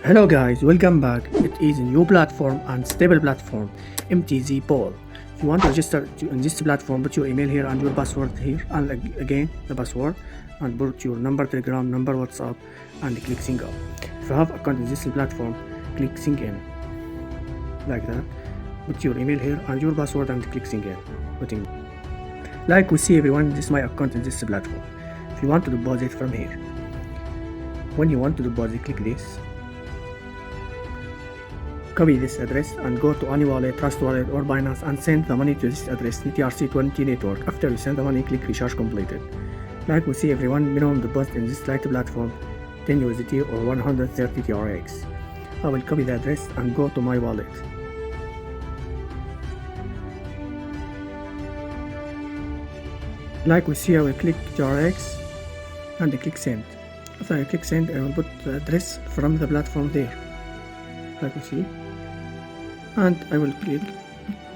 Hello guys, welcome back. It is a new platform and stable platform, MTZPOOL. If you want to register in this platform, put your email here and your password here, and again the password, and put your number, Telegram number, WhatsApp, and click sync up. If you have account in this platform, click sync in like that. Put your email here and your password and click sync in. Putting like we see everyone, this is my account in this platform. If you want to deposit from here, when you want to deposit, click this. Copy this address and go to any wallet, Trust Wallet or Binance, and send the money to this address, TRC20 network. After you send the money, click recharge completed. Like we see everyone, minimum deposit in this light platform 10 USDT or 130 TRX. I will copy the address and go to my wallet. Like we see, I will click TRX and I click send. After I click send, I will put the address from the platform there, like we see, and I will click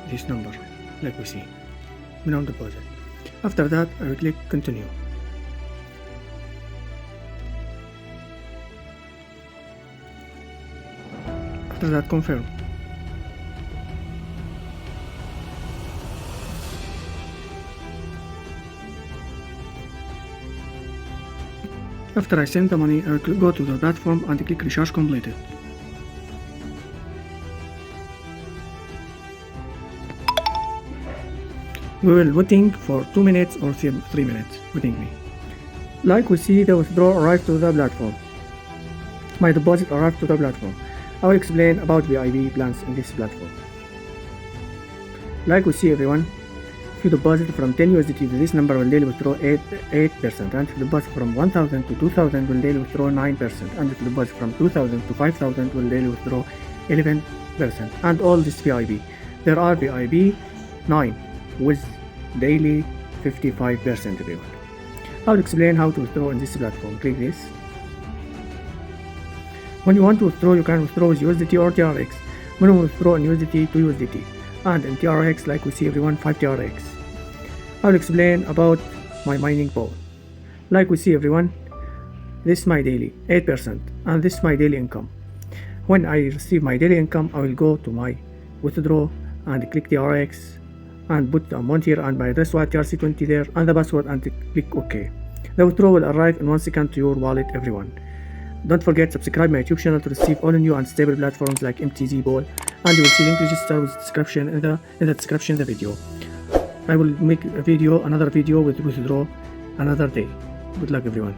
this number, like we see, minimum deposit. After that, I will click continue. After that, confirm. After I send the money, I will go to the platform and click recharge completed. We will waiting for 2 minutes or 3 minutes. Waiting me. Like we see, the withdrawal arrived to the platform. My deposit arrived to the platform. I will explain about VIP plans in this platform. Like we see everyone, if you deposit from 10 USDT to this number, will daily withdraw 8%, and if you deposit from 1000 to 2000, will daily withdraw 9%, and if you deposit from 2000 to 5000, will daily withdraw 11%, and all this VIP. There are VIP 9 with daily 55% everyone. I will explain how to withdraw in this platform. Click this. When you want to withdraw, you can withdraw with USDT or TRX. When you withdraw in USDT to USDT, and in TRX, like we see everyone, 5 TRX. I will explain about my mining pool. Like we see everyone, this is my daily 8%, and this is my daily income. When I receive my daily income, I will go to my withdraw and click TRX and put the amount here and my address wallet TRC20 there and the password, and click OK. The withdrawal will arrive in 1 second to your wallet everyone. Don't forget subscribe my YouTube channel to receive all new and stable platforms like MTZPOOL, and you will see link register with description in the description of the video. I will make another video with withdraw another day. Good luck everyone.